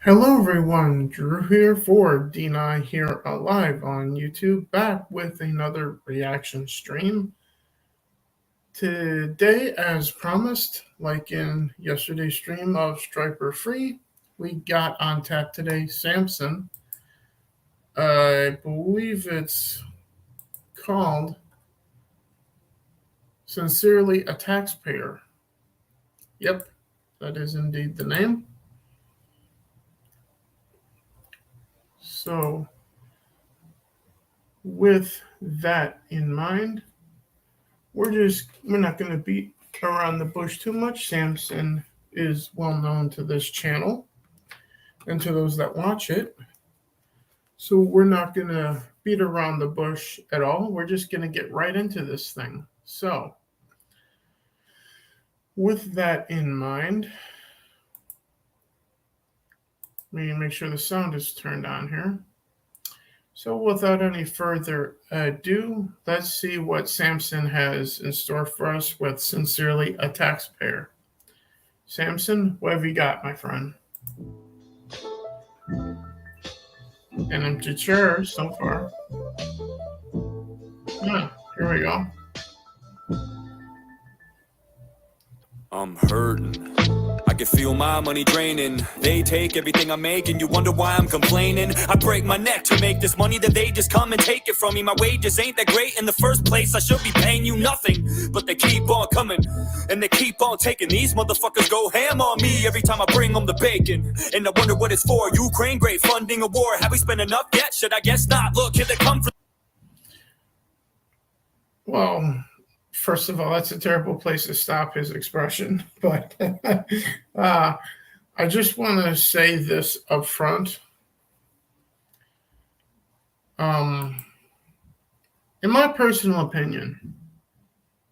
Hello everyone, Drew here for Deny here live on YouTube, back with another reaction stream. Today, as promised, like in yesterday's stream of Striper Free, we got on tap today Samson. I believe it's called Sincerely a Taxpayer. Yep, that is indeed the name. So, with that in mind, we're not going to beat around the bush too much. Samson is well known to this channel and to those that watch it. So we're not going to beat around the bush at all. We're just going to get right into this thing. So with that in mind, let me make sure the sound is turned on here. So without any further ado, let's see what Samson has in store for us with Sincerely a Taxpayer. Samson, what have you got, my friend? An empty chair so far. Yeah, here we go. I'm hurting. I can feel my money draining. They take everything I make and you wonder why I'm complaining. I break my neck to make this money that they just come and take it from me. My wages ain't that great in the first place. I should be paying you nothing, but they keep on coming and they keep on taking. These motherfuckers go ham on me every time I bring them the bacon. And I wonder what it's for. Ukraine, great funding a war. Have we spent enough yet? Should I guess not? Look, here they come from. Well, first of all, that's a terrible place to stop his expression. But I just want to say this up front. In my personal opinion,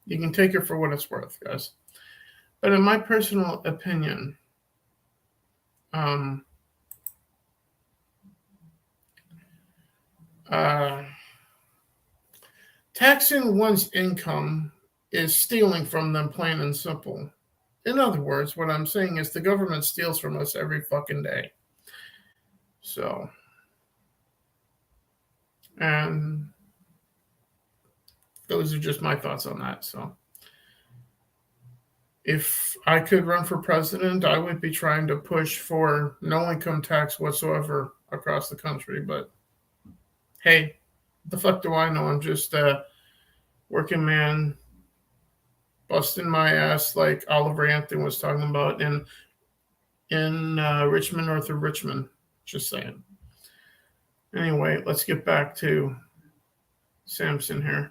you can take it for what it's worth, guys. But in my personal opinion, taxing one's income is stealing from them, plain and simple. In other words, what I'm saying is the government steals from us every fucking day. So, and those are just my thoughts on that. So, if I could run for president, I would be trying to push for no income tax whatsoever across the country. But hey, the fuck do I know? I'm just a working man busting my ass like Oliver Anthony was talking about in Richmond, north of Richmond. Just saying. Anyway, let's get back to Samson here.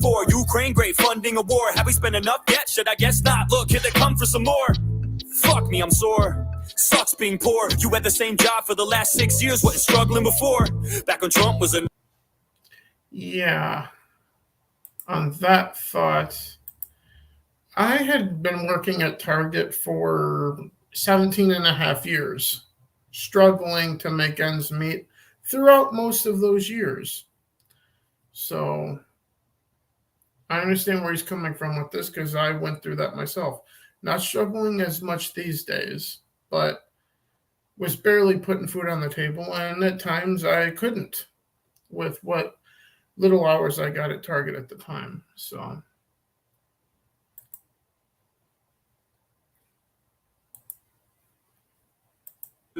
For Ukraine, great funding a war. Have we spent enough yet? Should I guess not? Look, here they come for some more. Fuck me, I'm sore. Sucks being poor. You had the same job for the last 6 years. Wasn't struggling before. Back when Trump was in. Yeah. On that thought, I had been working at Target for 17 and a half years, struggling to make ends meet throughout most of those years. So I understand where he's coming from with this because I went through that myself. Not struggling as much these days, but was barely putting food on the table. And at times I couldn't with what little hours I got at Target at the time. So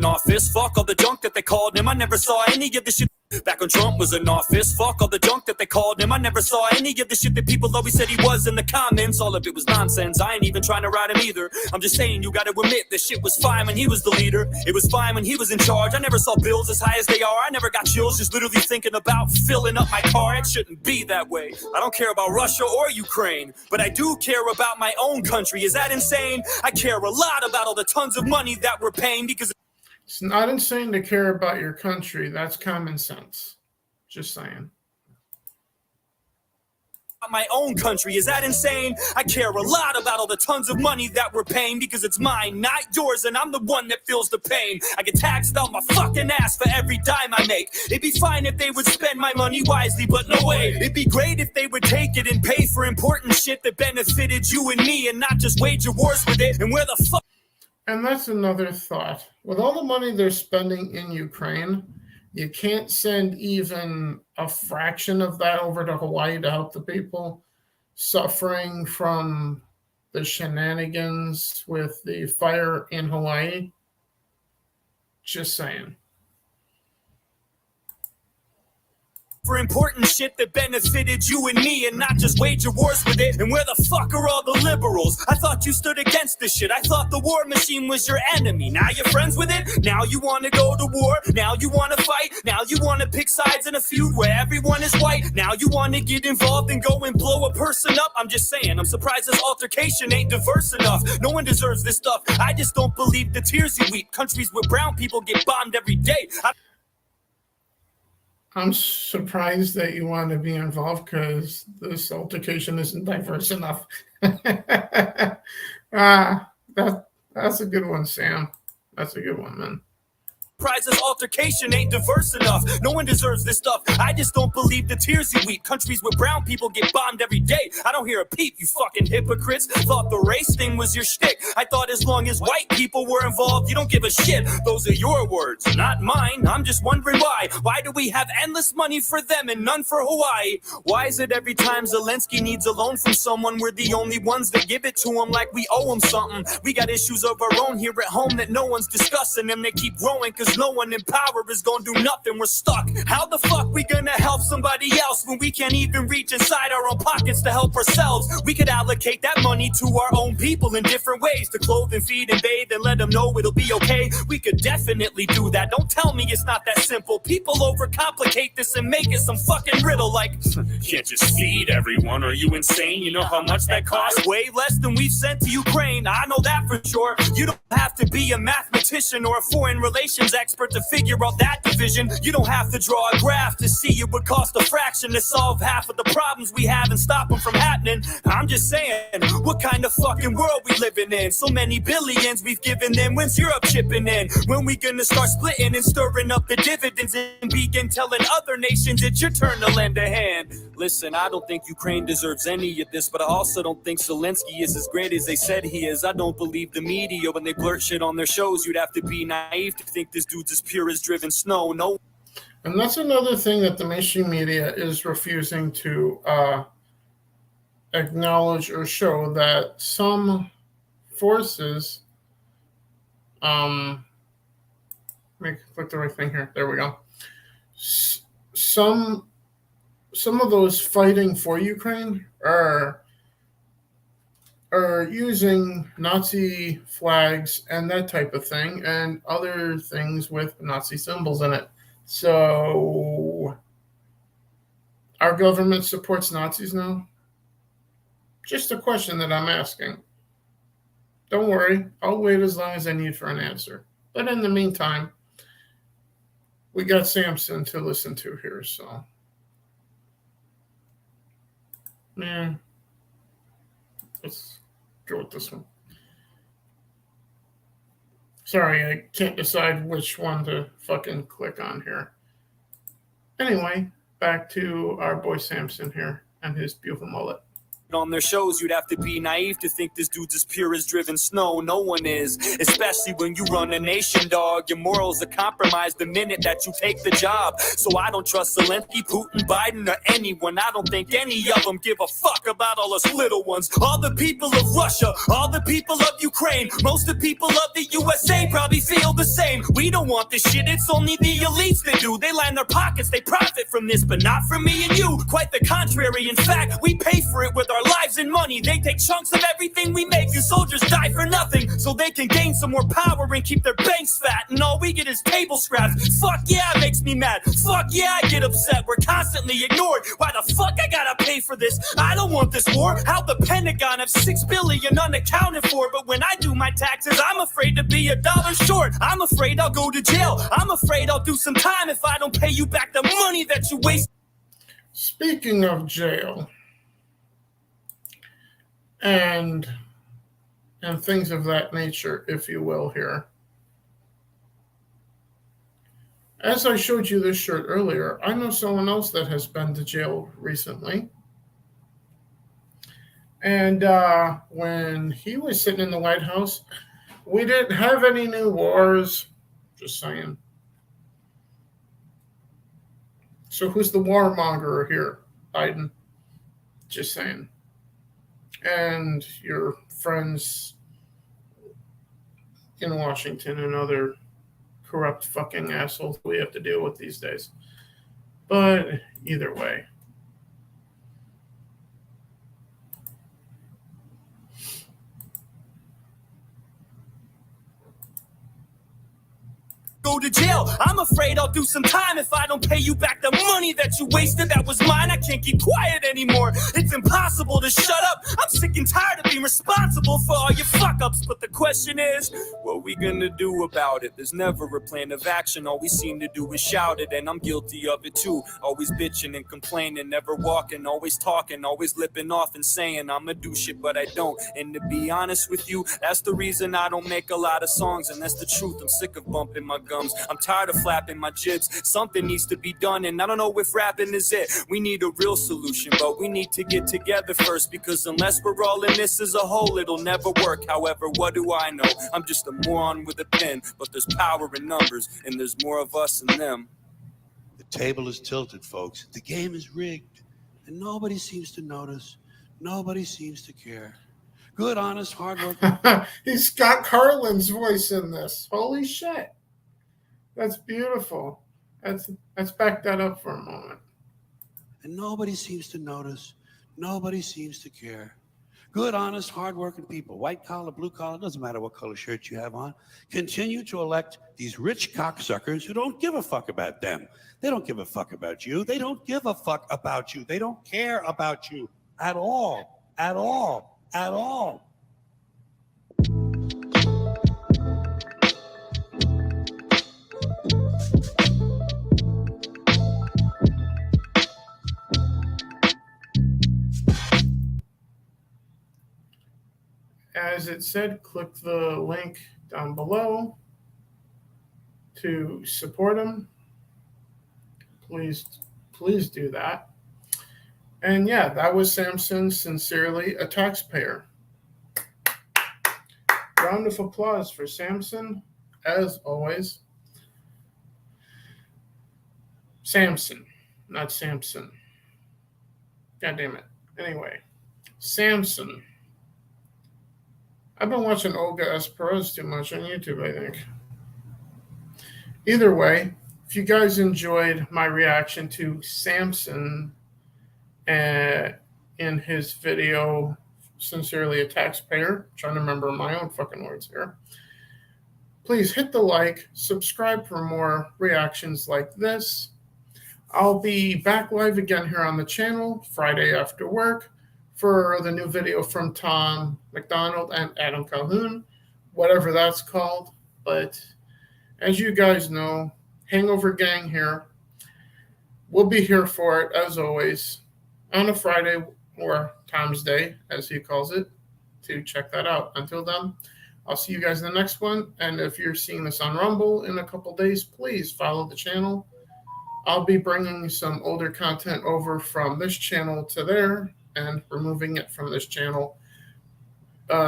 office, fuck all the junk that they called him. I never saw any of the shit. Back when Trump was in office, fuck all the junk that they called him. I never saw any of the shit that people always said he was in the comments. All of it was nonsense. I ain't even trying to ride him either. I'm just saying you gotta admit this shit was fine when he was the leader. It was fine when he was in charge. I never saw bills as high as they are. I never got chills just literally thinking about filling up my car. It shouldn't be that way. I don't care about Russia or Ukraine, but I do care about my own country. Is that insane? I care a lot about all the tons of money that we're paying because it's not insane to care about your country. That's common sense. Just saying. my own country. Is that insane? I care a lot about all the tons of money that we're paying because it's mine, not yours, and I'm the one that feels the pain. I get taxed out my fucking ass for every dime I make. It'd be fine if they would spend my money wisely, but no way. It'd be great if they would take it and pay for important shit that benefited you and me and not just wage wars with it. And where the fuck? And that's another thought. With all the money they're spending in Ukraine, you can't send even a fraction of that over to Hawaii to help the people suffering from the shenanigans with the fire in Hawaii. Just saying. For important shit that benefited you and me and not just wage wars with it. And where the fuck are all the liberals? I thought you stood against this shit. I thought the war machine was your enemy. Now you're friends with it? Now you want to go to war? Now you want to fight? Now you want to pick sides in a feud where everyone is white? Now you want to get involved and go and blow a person up? I'm just saying, I'm surprised this altercation ain't diverse enough. No one deserves this stuff. I just don't believe the tears you weep. Countries where brown people get bombed every day. I'm surprised that you want to be involved because this altercation isn't diverse enough. That's a good one, Sam. That's a good one, man. This altercation ain't diverse enough. No one deserves this stuff. I just don't believe the tears you weep. Countries where brown people get bombed every day. I don't hear a peep, you fucking hypocrites. Thought the race thing was your shtick. I thought as long as white people were involved, you don't give a shit. Those are your words, not mine. I'm just wondering why. Why do we have endless money for them and none for Hawaii? Why is it every time Zelensky needs a loan from someone, we're the only ones that give it to him like we owe him something? We got issues of our own here at home that no one's discussing, and they keep growing because no one in power is gonna do nothing. We're stuck. How the fuck we gonna help somebody else when we can't even reach inside our own pockets to help ourselves? We could allocate that money to our own people in different ways, to clothe and feed and bathe and let them know it'll be okay. We could definitely do that. Don't tell me it's not that simple. People overcomplicate this and make it some fucking riddle like, can't just feed everyone. Are you insane? You know how much that costs? Way less than we've sent to Ukraine. I know that for sure. You don't have to be a mathematician or a foreign relations expert to figure out that division. You don't have to draw a graph to see it would cost a fraction to solve half of the problems we have and stop them from happening. I'm just saying, what kind of fucking world we living in? So many billions we've given them. When's Europe chipping in? When we gonna start splitting and stirring up the dividends and begin telling other nations it's your turn to lend a hand? Listen, I don't think Ukraine deserves any of this, but I also don't think Zelensky is as great as they said he is. I don't believe the media when they blurt shit on their shows. You'd have to be naive to think this dude's as pure as driven snow. No. And that's another thing that the mainstream media is refusing to acknowledge or show, that some forces, let me click the right thing here. There we go. Some of those fighting for Ukraine are using Nazi flags and that type of thing, and other things with Nazi symbols in it. So our government supports Nazis now? Just a question that I'm asking. Don't worry, I'll wait as long as I need for an answer. But in the meantime, we got Samson to listen to here, so. Yeah. Let's go with this one. Sorry, I can't decide which one to fucking click on here. Anyway, back to our boy Samson here and his beautiful mullet. On their shows, you'd have to be naive to think this dude's as pure as driven snow. No one is, especially when you run a nation, dog. Your morals are compromised the minute that you take the job. So I don't trust Zelensky, Putin, Biden, or anyone. I don't think any of them give a fuck about all us little ones. All the people of Russia, all the people of Ukraine, most of the people of the USA probably feel the same. We don't want this shit, it's only the elites that do. They line their pockets, they profit from this, but not from me and you. Quite the contrary, in fact, we pay for it with our lives and money. They take chunks of everything we make. You soldiers die for nothing so they can gain some more power and keep their banks fat, and all we get is table scraps. Fuck yeah, it makes me mad. Fuck yeah, I get upset. We're constantly ignored. Why the fuck I gotta pay for this? I don't want this war. How the Pentagon have $6 billion unaccounted for, but when I do my taxes, I'm afraid to be $1 short. I'm afraid I'll go to jail. I'm afraid I'll do some time if I don't pay you back the money that you waste. Speaking of jail, and things of that nature, if you will, here. As I showed you this shirt earlier, I know someone else that has been to jail recently. And when he was sitting in the White House, we didn't have any new wars. Just saying. So who's the warmonger here? Biden. Just saying. And your friends in Washington and other corrupt fucking assholes we have to deal with these days. But either way. Go to jail. I'm afraid I'll do some time if I don't pay you back the money that you wasted. That was mine. I can't keep quiet anymore. It's impossible to shut up. I'm sick and tired of being responsible for all your fuck ups. But the question is, what we gonna do about it? There's never a plan of action. All we seem to do is shout it, and I'm guilty of it too. Always bitching and complaining, never walking, always talking, always lipping off and saying I'ma do shit, but I don't. And to be honest with you, that's the reason I don't make a lot of songs, and that's the truth. I'm sick of bumping my gums. I'm tired of flapping my jibs. Something needs to be done, and I don't know if rapping is it. We need a real solution, but we need to get together first, because unless we're all in this as a whole, it'll never work. However, what do I know? I'm just a moron with a pen, but there's power in numbers, and there's more of us than them. The table is tilted, folks. The game is rigged, and nobody seems to notice. Nobody seems to care. Good, honest, hardworking. He's got Carlin's voice in this. Holy shit. That's beautiful. Let's back that up for a moment. And nobody seems to notice. Nobody seems to care. Good, honest, hardworking people, white collar, blue collar, doesn't matter what color shirt you have on, continue to elect these rich cocksuckers who don't give a fuck about them. They don't give a fuck about you. They don't give a fuck about you. They don't care about you at all, at all, at all. As it said, click the link down below to support him. Please do that. And yeah, that was Samson, sincerely a taxpayer. Round of applause for Samson, as always. Samson, not Samson. God damn it. Anyway, Samson. I've been watching Olga S. Perez too much on YouTube, I think. Either way, if you guys enjoyed my reaction to Samson in his video, Sincerely a Taxpayer, trying to remember my own fucking words here, please hit the like, subscribe for more reactions like this. I'll be back live again here on the channel Friday after work for the new video from Tom McDonald and Adam Calhoun, whatever that's called. But as you guys know, Hangover Gang here. We'll be here for it, as always, on a Friday or Tom's Day, as he calls it, to check that out. Until then, I'll see you guys in the next one. And if you're seeing this on Rumble in a couple days, please follow the channel. I'll be bringing some older content over from this channel to there and removing it from this channel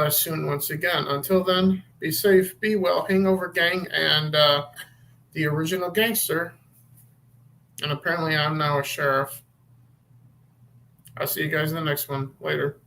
soon once again. Until then, be safe, be well, Hangover Gang, and the original gangster. And apparently I'm now a sheriff. I'll see you guys in the next one. Later.